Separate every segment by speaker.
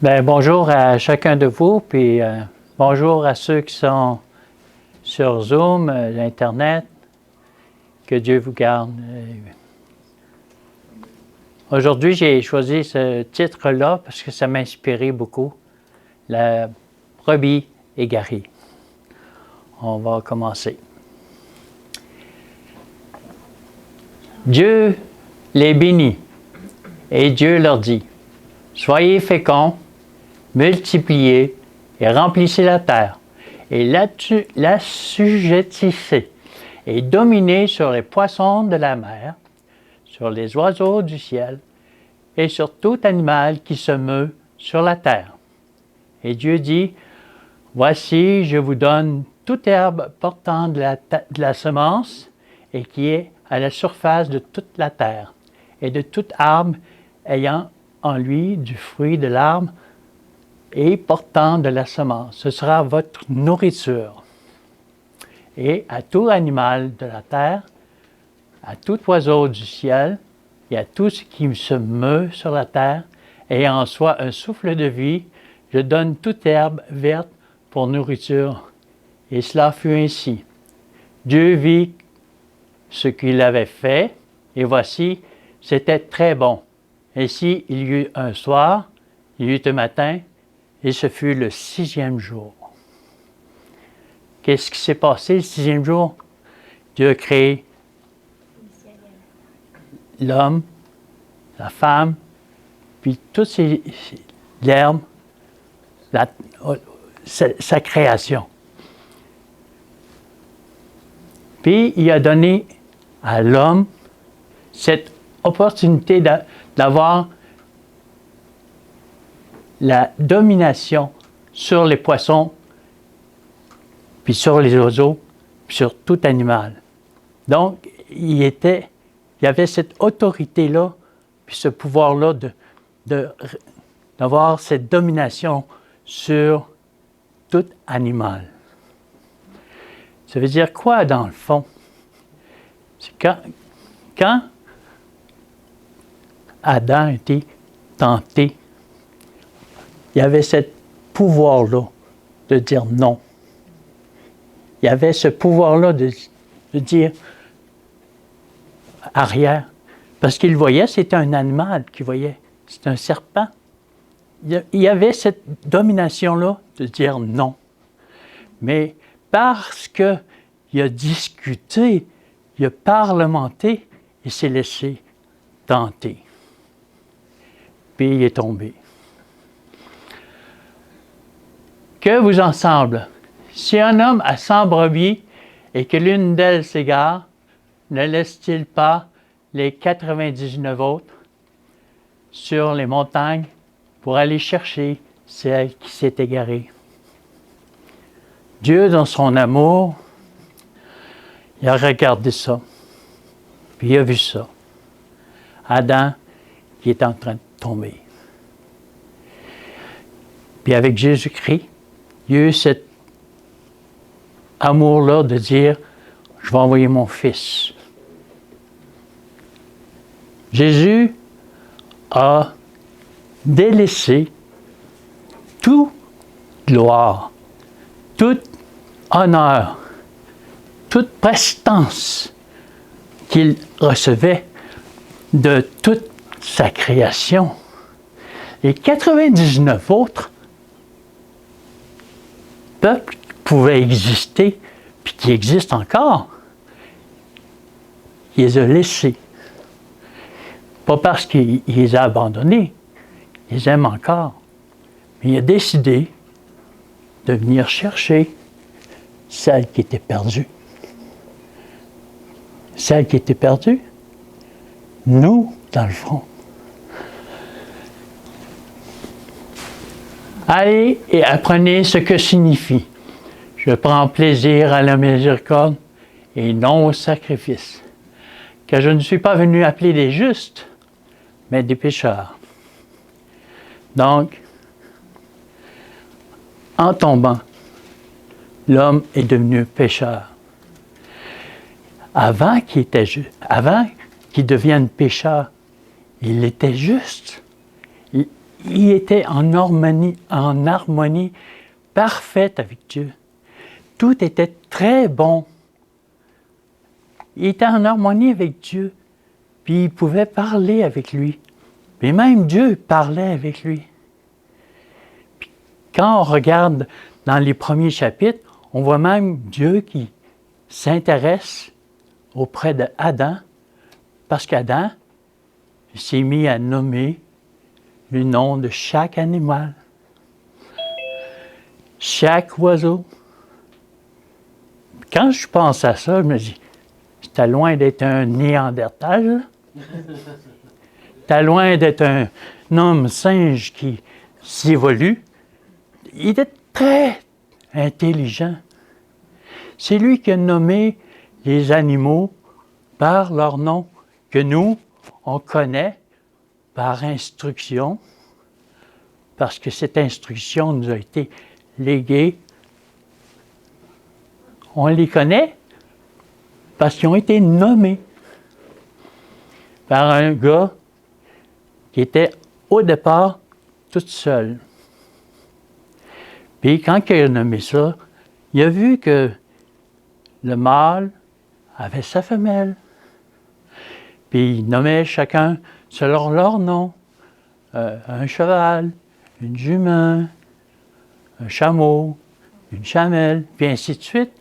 Speaker 1: Bien, bonjour à chacun de vous, puis bonjour à ceux qui sont sur Zoom, l'Internet. Que Dieu vous garde. Aujourd'hui, j'ai choisi ce titre-là parce que ça m'a inspiré beaucoup. La brebis égarée. On va commencer. Dieu les bénit et Dieu leur dit: soyez féconds, multipliez et remplissez la terre, et l'assujettissez, et dominez sur les poissons de la mer, sur les oiseaux du ciel, et sur tout animal qui se meut sur la terre. Et Dieu dit: voici, je vous donne toute herbe portant de la semence, et qui est à la surface de toute la terre, et de tout arbre ayant en lui du fruit de l'arbre, et portant de la semence. Ce sera votre nourriture. Et à tout animal de la terre, à tout oiseau du ciel, et à tout ce qui se meut sur la terre, et en soi un souffle de vie, je donne toute herbe verte pour nourriture. Et cela fut ainsi. Dieu vit ce qu'il avait fait, et voici, c'était très bon. Ainsi, il y eut un soir, il y eut un matin, et ce fut le 6e jour. Qu'est-ce qui s'est passé le 6e jour? Dieu a créé l'homme, la femme, puis toutes l'herbe, sa création. Puis il a donné à l'homme cette opportunité d'avoir la domination sur les poissons, puis sur les oiseaux, puis sur tout animal. Donc, il y avait cette autorité-là, puis ce pouvoir-là d'avoir cette domination sur tout animal. Ça veut dire quoi, dans le fond? C'est quand Adam a été tenté, il y avait ce pouvoir-là de dire non. Il y avait ce pouvoir-là de dire arrière. Parce qu'il voyait, c'était un animal qu'il voyait. C'est un serpent. Il y avait cette domination-là de dire non. Mais parce qu'il a discuté, il a parlementé, il s'est laissé tenter. Puis il est tombé. Que vous en semble? Si un homme a 100 brebis et que l'une d'elles s'égare, ne laisse-t-il pas les 99 autres sur les montagnes pour aller chercher celle qui s'est égarée? Dieu, dans son amour, il a regardé ça, puis il a vu ça. Adam qui est en train de tomber. Puis avec Jésus-Christ, il y a eu cet amour-là de dire: je vais envoyer mon Fils. Jésus a délaissé toute gloire, tout honneur, toute prestance qu'il recevait de toute sa création. Les 99 autres peuples qui pouvaient exister, puis qui existent encore, il les a laissés. Pas parce qu'il les a abandonnés, il les aime encore. Mais il a décidé de venir chercher celle qui était perdue. Celle qui était perdue, nous, dans le fond. Allez et apprenez ce que signifie: je prends plaisir à la miséricorde et non au sacrifice. Car je ne suis pas venu appeler des justes, mais des pécheurs. Donc, en tombant, l'homme est devenu pécheur. Avant qu'il devienne pécheur, il était juste. il était en harmonie parfaite avec Dieu. Tout était très bon. Il était en harmonie avec Dieu, puis il pouvait parler avec lui. Puis même Dieu parlait avec lui. Puis quand on regarde dans les premiers chapitres, on voit même Dieu qui s'intéresse auprès d'Adam, parce qu'Adam s'est mis à nommer le nom de chaque animal, chaque oiseau. Quand je pense à ça, je me dis, c'était loin d'être un Néandertal. C'était loin d'être un homme singe qui s'évolue. Il était très intelligent. C'est lui qui a nommé les animaux par leur nom, que nous, on connaît par instruction, parce que cette instruction nous a été léguée. On les connaît parce qu'ils ont été nommés par un gars qui était au départ tout seul. Puis quand il a nommé ça, il a vu que le mâle avait sa femelle. Puis il nommait chacun selon leur nom. Un cheval, une jument, un chameau, une chamelle, puis ainsi de suite.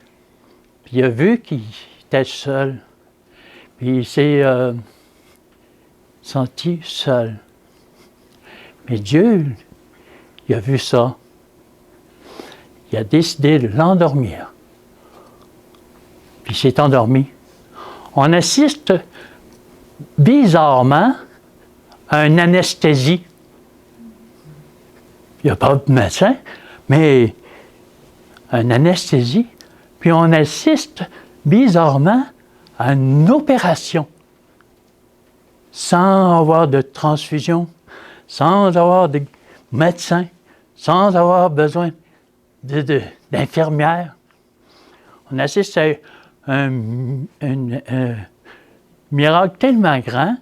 Speaker 1: Puis il a vu qu'il était seul. Puis il s'est senti seul. Mais Dieu, il a vu ça. Il a décidé de l'endormir. Puis il s'est endormi. On assiste bizarrement à une anesthésie. Il n'y a pas de médecin, mais une anesthésie. Puis on assiste bizarrement à une opération sans avoir de transfusion, sans avoir de médecin, sans avoir besoin d'infirmière. On assiste à un miracle tellement grand,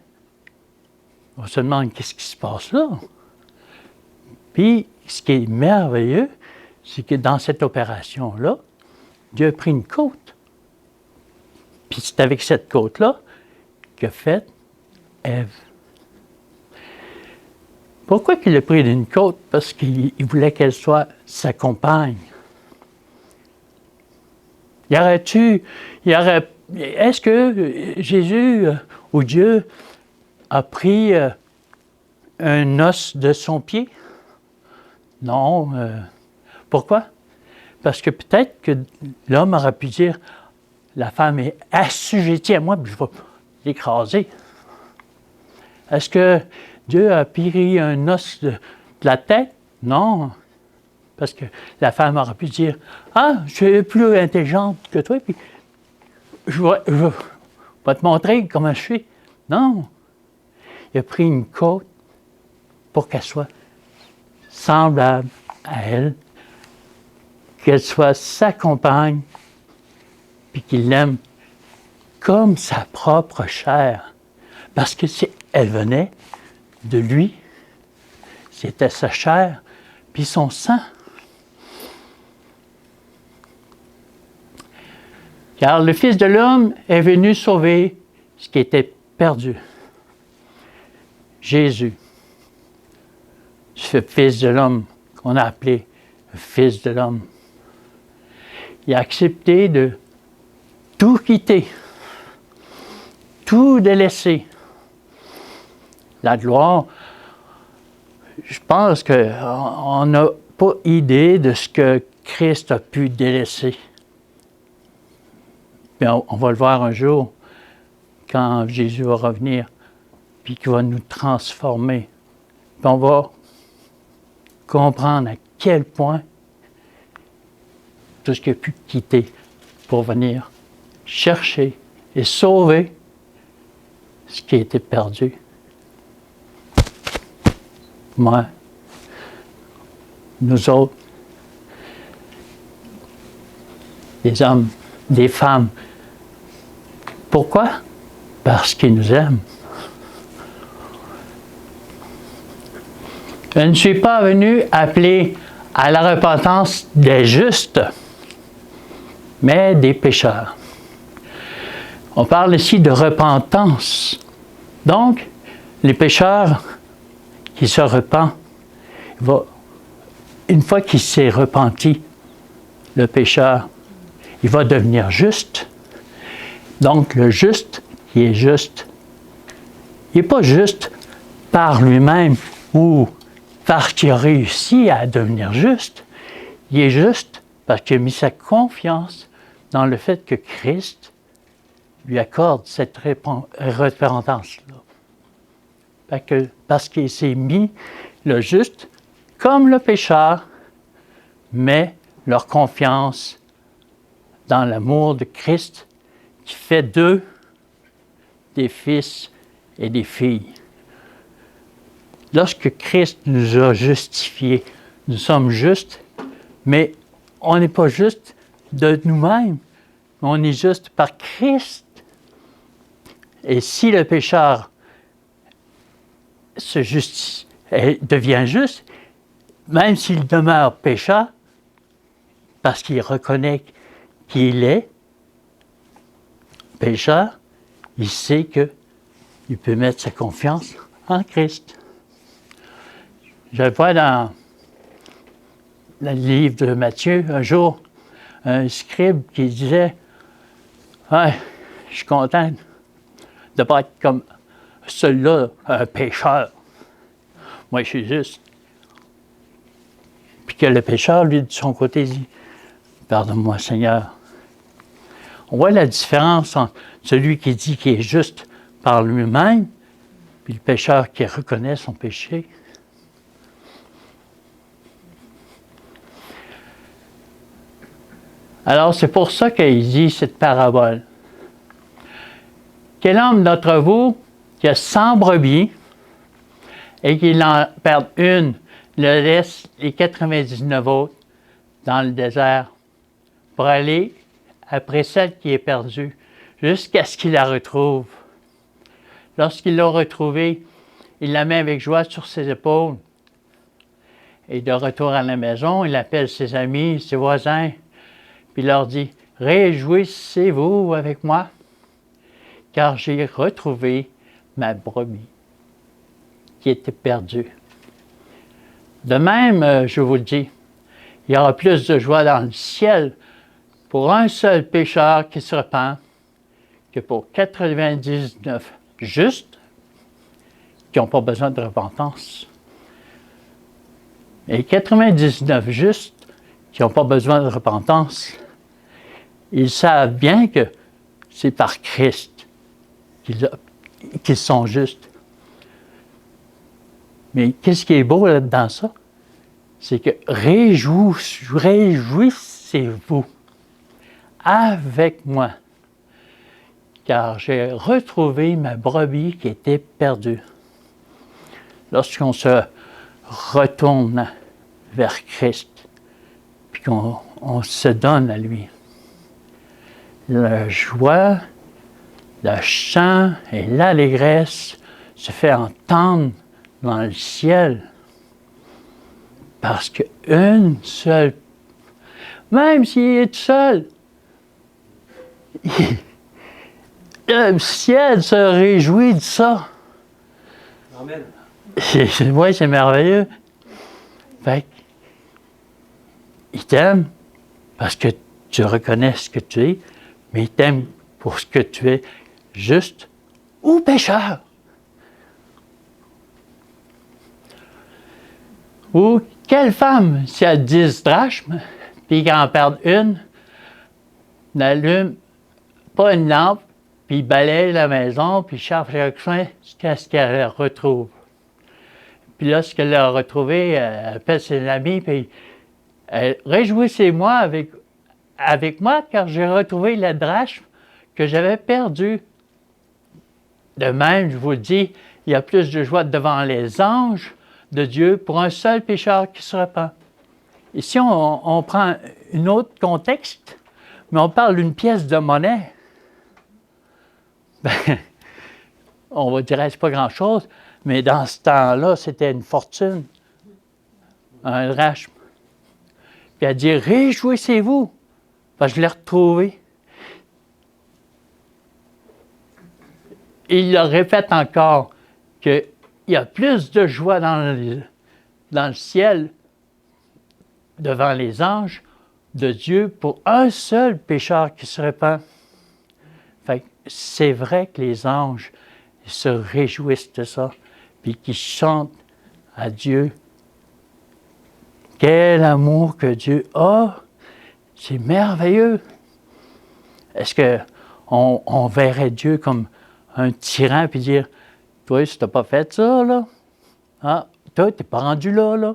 Speaker 1: on se demande qu'est-ce qui se passe là. Puis, ce qui est merveilleux, c'est que dans cette opération-là, Dieu a pris une côte. Puis c'est avec cette côte-là qu'a fait Ève. Pourquoi qu'il a pris une côte? Parce qu'il voulait qu'elle soit sa compagne. Est-ce que Jésus ou Dieu a pris un os de son pied? Non. Pourquoi? Parce que peut-être que l'homme aurait pu dire, la femme est assujettie à moi, puis je vais l'écraser. Est-ce que Dieu a pris un os de la tête? Non. Parce que la femme aurait pu dire, ah, je suis plus intelligente que toi, puis je vais te montrer comment je suis. Non. Il a pris une côte pour qu'elle soit semblable à elle, qu'elle soit sa compagne, puis qu'il l'aime comme sa propre chair. Parce que elle venait de lui, c'était sa chair, puis son sang. Car le Fils de l'homme est venu sauver ce qui était perdu. Jésus, ce Fils de l'homme qu'on a appelé le Fils de l'homme, il a accepté de tout quitter, tout délaisser. La gloire, je pense qu'on n'a pas idée de ce que Christ a pu délaisser. Mais on va le voir un jour, quand Jésus va revenir, puis qu'il va nous transformer. Puis on va comprendre à quel point tout ce qu'il a pu quitter pour venir chercher et sauver ce qui a été perdu. Moi, nous autres, des hommes, des femmes. Pourquoi? Parce qu'ils nous aiment. Je ne suis pas venu appeler à la repentance des justes, mais des pécheurs. On parle ici de repentance. Donc, les pécheurs qui se repentent, une fois qu'il s'est repenti, le pécheur, il va devenir juste. Donc, le juste qui est juste, il n'est pas juste par lui-même ou parce qu'il a réussi à devenir juste. Il est juste parce qu'il a mis sa confiance dans le fait que Christ lui accorde cette repentance-là. Parce qu'il s'est mis le juste comme le pécheur, mais leur confiance dans l'amour de Christ qui fait d'eux des fils et des filles. Lorsque Christ nous a justifiés, nous sommes justes, mais on n'est pas juste de nous-mêmes, on est juste par Christ. Et si le pécheur devient juste, même s'il demeure pécheur, parce qu'il reconnaît qu'il est pécheur, il sait qu'il peut mettre sa confiance en Christ. Je vois dans le livre de Matthieu, un jour, un scribe qui disait « Ouais, je suis content de ne pas être comme celui-là, un pécheur. Moi, je suis juste. » Puis que le pécheur, lui, de son côté, dit « Pardonne-moi, Seigneur. » On voit la différence entre celui qui dit qu'il est juste par lui-même, puis le pécheur qui reconnaît son péché. Alors, c'est pour ça qu'il dit cette parabole. Quel homme d'entre vous qui a 100 brebis et qu'il en perd une, le laisse les 99 autres dans le désert pour aller après celle qui est perdue, jusqu'à ce qu'il la retrouve. Lorsqu'il l'a retrouvée, il la met avec joie sur ses épaules. Et de retour à la maison, il appelle ses amis, ses voisins, puis il leur dit « Réjouissez-vous avec moi, car j'ai retrouvé ma brebis qui était perdue. » De même, je vous le dis, il y aura plus de joie dans le ciel pour un seul pécheur qui se repent que pour 99 justes qui n'ont pas besoin de repentance. Et 99 justes qui n'ont pas besoin de repentance, ils savent bien que c'est par Christ qu'ils sont justes. Mais qu'est-ce qui est beau là-dedans ça? C'est que réjouissez-vous avec moi, car j'ai retrouvé ma brebis qui était perdue. Lorsqu'on se retourne vers Christ, puis qu'on se donne à lui, la joie, le chant et l'allégresse se fait entendre dans le ciel. Parce qu'une seule, même s'il est seul, le ciel se réjouit de ça.
Speaker 2: Amen.
Speaker 1: Oui, c'est merveilleux. Fait il t'aime parce que tu reconnais ce que tu es, mais il t'aime pour ce que tu es, juste ou pécheur. Ou quelle femme, si elle a 10 drachmes, puis qu'elle en perd une, n'allume pas une lampe, puis balaye la maison, puis cherche le coin jusqu'à ce qu'elle la retrouve. Puis lorsqu'elle l'a retrouvée, elle appelle ses amis, puis elle « Réjouissez-moi avec moi, car j'ai retrouvé la drachme que j'avais perdue. » De même, je vous le dis, il y a plus de joie devant les anges de Dieu pour un seul pécheur qui se repent. Ici, on prend un autre contexte, mais on parle d'une pièce de monnaie. Ben, on va dire, c'est pas grand-chose, mais dans ce temps-là, c'était une fortune. un drachme. Puis elle dit, réjouissez-vous, parce que je l'ai retrouvé. Il le répète encore, qu'il y a plus de joie dans le ciel, devant les anges, de Dieu pour un seul pécheur qui se répand. Fait que c'est vrai que les anges se réjouissent de ça, puis qu'ils chantent à Dieu. Quel amour que Dieu a! C'est merveilleux! Est-ce qu'on verrait Dieu comme un tyran puis dire, toi, si tu n'as pas fait ça, là, ah, toi, tu n'es pas rendu là, là.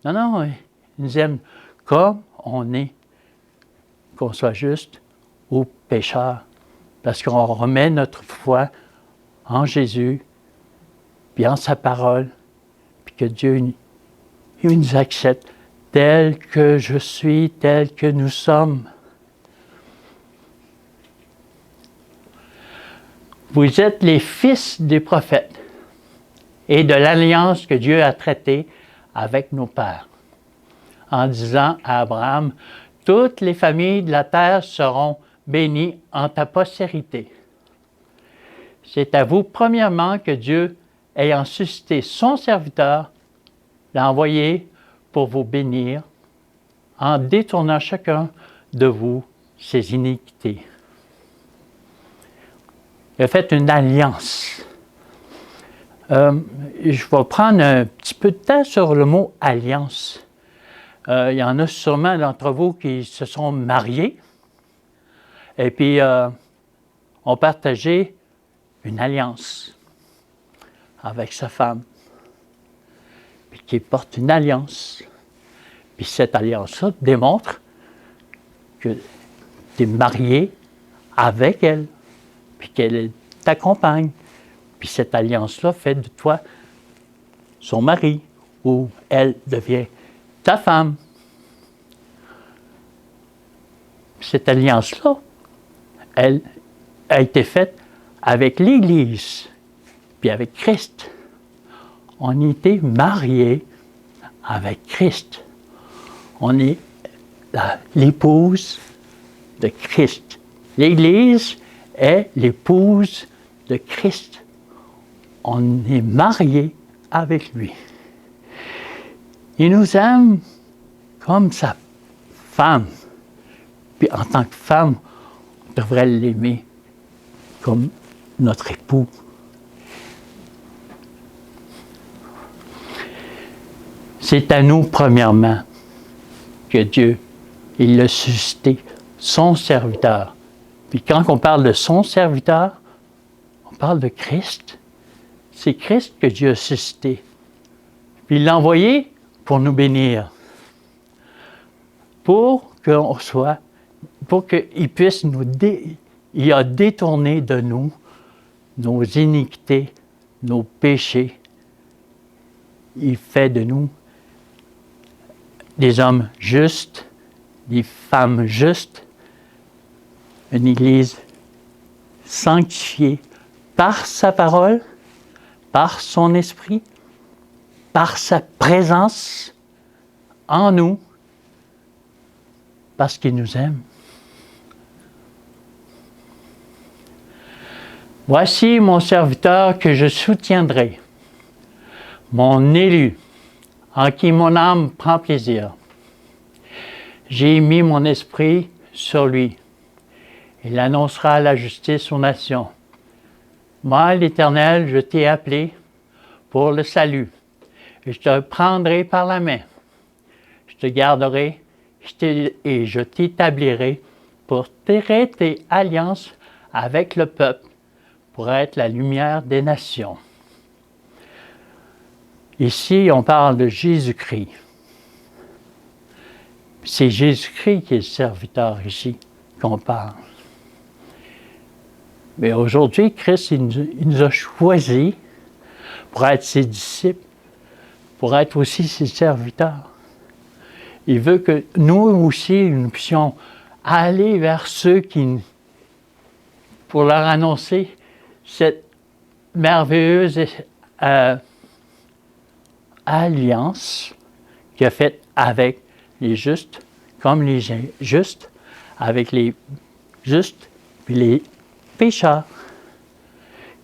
Speaker 1: Non, non, il nous aime comme on est, qu'on soit juste ou pécheur, parce qu'on remet notre foi en Jésus, puis en sa parole, puis que Dieu il nous accepte tel que je suis, tel que nous sommes. Vous êtes les fils des prophètes et de l'alliance que Dieu a traitée avec nos pères, en disant à Abraham, « Toutes les familles de la terre seront bénies en ta postérité. » C'est à vous, premièrement, que Dieu, ayant suscité son serviteur, l'a envoyé pour vous bénir, en détournant chacun de vous ses iniquités. Il a fait une alliance. Je vais prendre un petit peu de temps sur le mot « alliance ». Il y en a sûrement d'entre vous qui se sont mariés et puis ont partagé une alliance avec sa femme, puis qui porte une alliance. Puis cette alliance-là démontre que tu es marié avec elle, puis qu'elle t'accompagne. Puis cette alliance-là fait de toi son mari, ou elle devient ta femme. Cette alliance-là, elle a été faite avec l'Église, puis avec Christ. On a été mariés avec Christ. On est l'épouse de Christ. L'Église est l'épouse de Christ. On est mariés avec lui. Il nous aime comme sa femme. Puis en tant que femme, on devrait l'aimer comme notre époux. C'est à nous, premièrement, que Dieu, il a suscité son serviteur. Puis quand on parle de son serviteur, on parle de Christ. C'est Christ que Dieu a suscité. Puis il l'a envoyé pour nous bénir. Pour qu'il puisse il a détourné de nous nos iniquités, nos péchés. Il fait de nous des hommes justes, des femmes justes, une Église sanctifiée par sa parole, par son esprit, par sa présence en nous, parce qu'il nous aime. Voici mon serviteur que je soutiendrai, mon élu, en qui mon âme prend plaisir. J'ai mis mon esprit sur lui. Il annoncera la justice aux nations. Moi, l'Éternel, je t'ai appelé pour le salut. Et je te prendrai par la main. Je te garderai et je t'établirai pour traiter alliance avec le peuple, pour être la lumière des nations. Ici, on parle de Jésus-Christ. C'est Jésus-Christ qui est le serviteur ici qu'on parle. Mais aujourd'hui, Christ, il nous a choisis pour être ses disciples, pour être aussi ses serviteurs. Il veut que nous aussi, nous puissions aller vers ceux pour leur annoncer cette merveilleuse alliance qu'il a fait avec les justes, comme les injustes, avec les justes puis les pécheurs.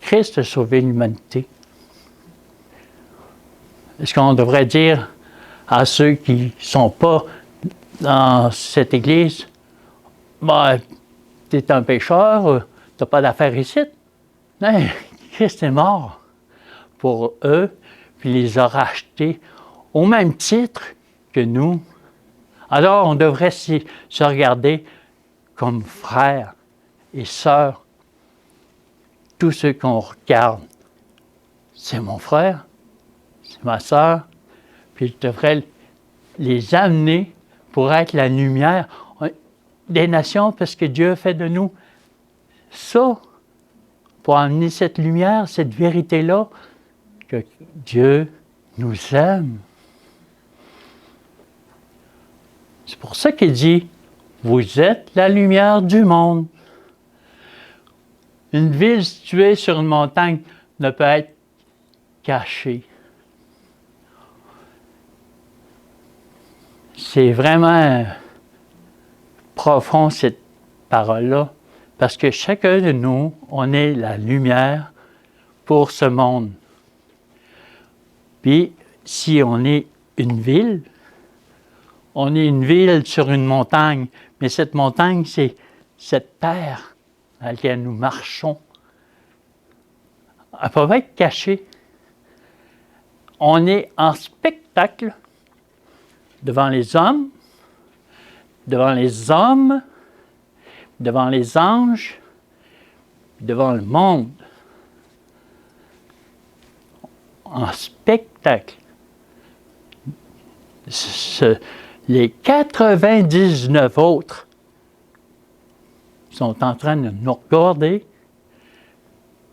Speaker 1: Christ a sauvé l'humanité. Est-ce qu'on devrait dire à ceux qui ne sont pas dans cette église, ben, tu es un pécheur, tu n'as pas d'affaires ici? Non, Christ est mort pour eux, puis il les a rachetés au même titre que nous. Alors, on devrait se regarder comme frères et sœurs. Tous ceux qu'on regarde, c'est mon frère, c'est ma sœur, puis je devrais les amener pour être la lumière des nations, parce que Dieu fait de nous ça, pour amener cette lumière, cette vérité-là, que Dieu nous aime. C'est pour ça qu'il dit, vous êtes la lumière du monde. Une ville située sur une montagne ne peut être cachée. C'est vraiment profond cette parole-là, parce que chacun de nous, on est la lumière pour ce monde. Puis, si on est une ville sur une montagne, mais cette montagne, c'est cette terre dans laquelle nous marchons. Elle ne peut pas être cachée. On est en spectacle devant les hommes, devant les anges, devant le monde. En spectacle. Les 99 autres sont en train de nous regarder,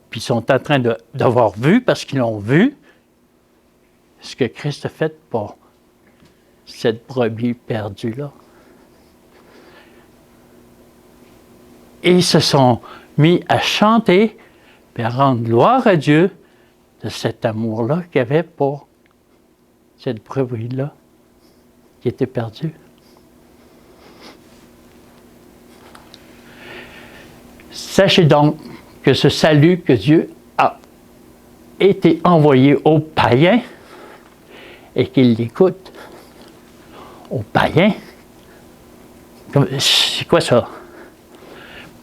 Speaker 1: puis sont en train d'avoir vu, parce qu'ils l'ont vu, ce que Christ a fait pour cette brebis perdue-là. Et ils se sont mis à chanter et à rendre gloire à Dieu de cet amour-là qu'il y avait pour cette brebis-là qui était perdue. Sachez donc que ce salut que Dieu a été envoyé aux païens et qu'ils l'écoutent. Aux païens? C'est quoi ça?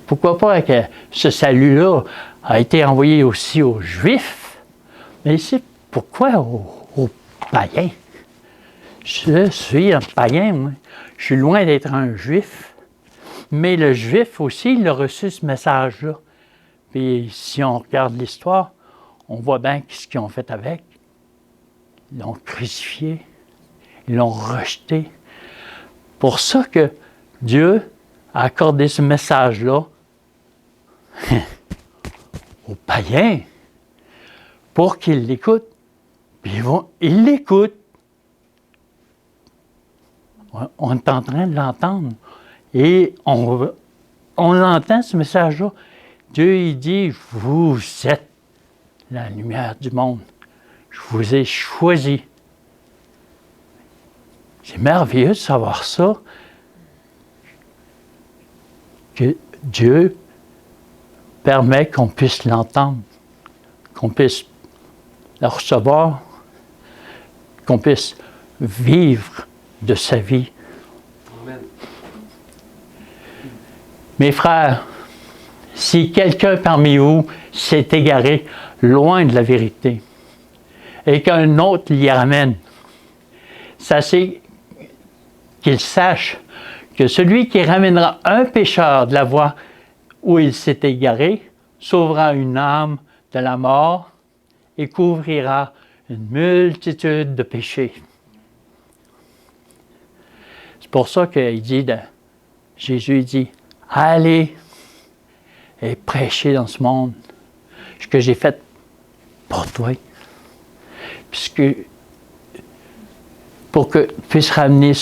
Speaker 1: Pourquoi pas que ce salut-là a été envoyé aussi aux Juifs? Mais c'est pourquoi aux païens? Je suis un païen, moi. Je suis loin d'être un Juif. Mais le Juif aussi, il a reçu ce message-là. Puis si on regarde l'histoire, on voit bien ce qu'ils ont fait avec. Ils l'ont crucifié. Ils l'ont rejeté. Pour ça que Dieu a accordé ce message-là aux païens pour qu'ils l'écoutent. Puis ils l'écoutent. On est en train de l'entendre. Et on entend ce message-là. Dieu, il dit, vous êtes la lumière du monde. Je vous ai choisi. C'est merveilleux de savoir ça. Que Dieu permet qu'on puisse l'entendre, qu'on puisse le recevoir, qu'on puisse vivre de sa vie.
Speaker 2: Amen.
Speaker 1: Mes frères, si quelqu'un parmi vous s'est égaré loin de la vérité et qu'un autre l'y ramène, sachez qu'il sache que celui qui ramènera un pécheur de la voie où il s'est égaré sauvera une âme de la mort et couvrira une multitude de péchés. C'est pour ça qu'il dit, Jésus dit, allez et prêchez dans ce monde ce que j'ai fait pour toi. Puisque pour que je puisse ramener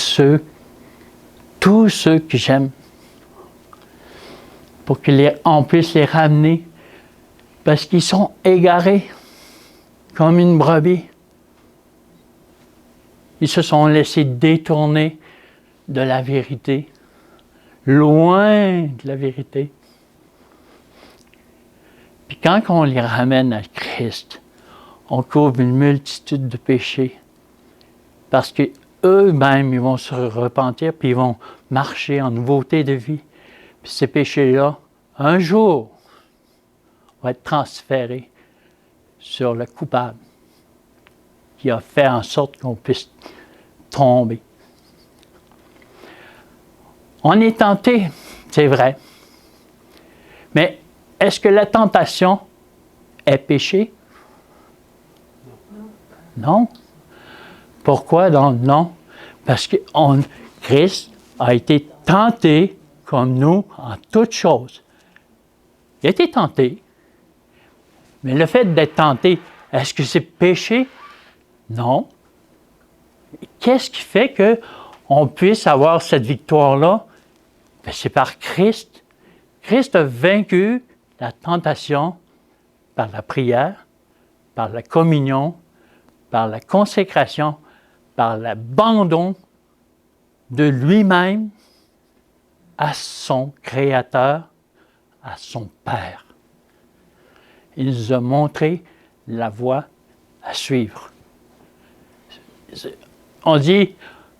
Speaker 1: tous ceux que j'aime, pour qu'on puisse les ramener, parce qu'ils sont égarés comme une brebis. Ils se sont laissés détourner de la vérité, loin de la vérité. Puis quand on les ramène à Christ, on couvre une multitude de péchés. Parce qu'eux-mêmes, ils vont se repentir, puis ils vont marcher en nouveauté de vie. Puis ces péchés-là, un jour, vont être transférés sur le coupable, qui a fait en sorte qu'on puisse tomber. On est tenté, c'est vrai. Mais est-ce que la tentation est péché? Non. Pourquoi donc non? Parce que Christ a été tenté comme nous en toutes choses. Il a été tenté. Mais le fait d'être tenté, est-ce que c'est péché? Non. Qu'est-ce qui fait qu'on puisse avoir cette victoire-là? Bien, c'est par Christ. Christ a vaincu la tentation par la prière, par la communion, par la consécration, par l'abandon de lui-même à son Créateur, à son Père. Il nous a montré la voie à suivre. On dit,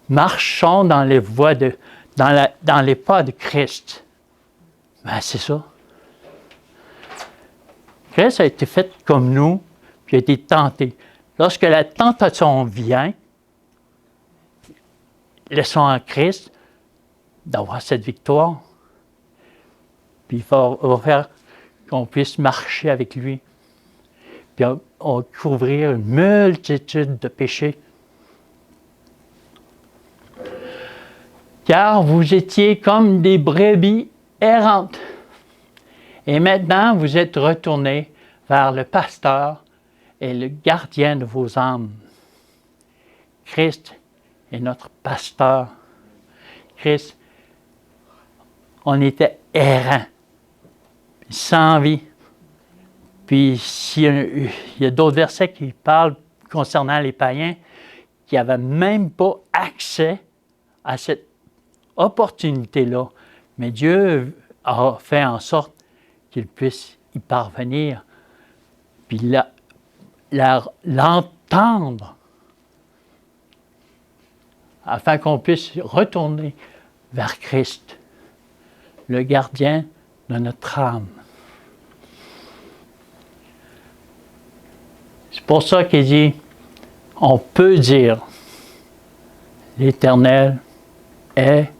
Speaker 1: marchons dans les voies dans les pas de Christ. Ben, c'est ça. Christ a été fait comme nous, puis a été tenté. Lorsque la tentation vient, laissons en Christ d'avoir cette victoire. Puis il va faire qu'on puisse marcher avec lui. Puis on va couvrir une multitude de péchés. Car vous étiez comme des brebis errantes. Et maintenant, vous êtes retournés vers le pasteur et le gardien de vos âmes. Christ est notre pasteur. Christ, on était errants, sans vie. Puis, il y a d'autres versets qui parlent concernant les païens qui n'avaient même pas accès à cette opportunité-là. Mais Dieu a fait en sorte qu'ils puissent y parvenir, puis l'entendre, afin qu'on puisse retourner vers Christ, le gardien de notre âme. C'est pour ça qu'il dit, on peut dire, l'Éternel est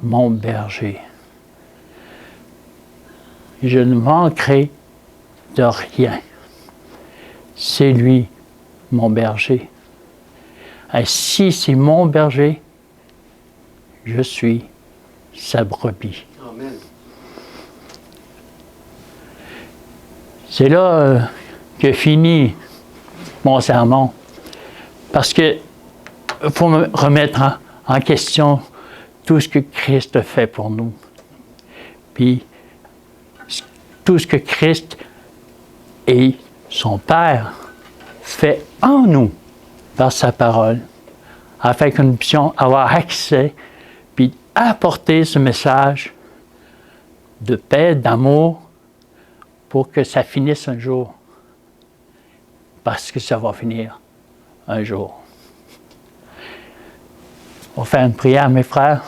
Speaker 1: mon berger. Je ne manquerai de rien. C'est lui, mon berger. Et si c'est mon berger, je suis sa brebis.
Speaker 2: Amen.
Speaker 1: C'est là que finit mon sermon. Parce que il faut me remettre en question tout ce que Christ a fait pour nous. Puis, tout ce que Christ et son Père fait en nous par sa parole, afin que nous puissions avoir accès puis apporter ce message de paix, d'amour, pour que ça finisse un jour. Parce que ça va finir un jour. On va faire une prière, mes frères.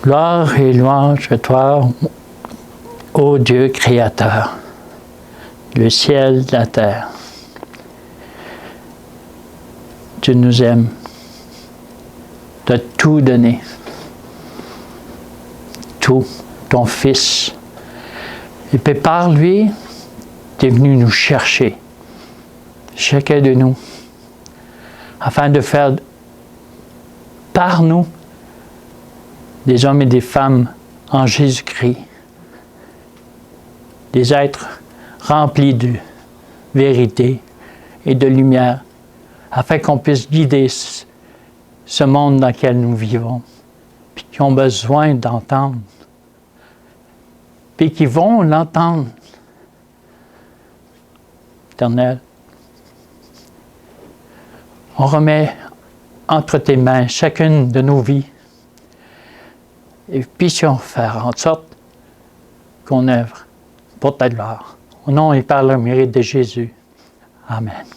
Speaker 1: Gloire et louange à toi, ô Dieu créateur, le ciel, la terre. Tu nous aimes, tu as tout donné, tout, ton Fils. Et puis par lui, tu es venu nous chercher, chacun de nous, afin de faire par nous des hommes et des femmes en Jésus-Christ, des êtres remplis de vérité et de lumière, afin qu'on puisse guider ce monde dans lequel nous vivons, puis qui ont besoin d'entendre, puis qui vont l'entendre. Éternel, on remet entre tes mains chacune de nos vies et puissions faire en sorte qu'on œuvre pour ta gloire. Au nom et par le mérite de Jésus. Amen.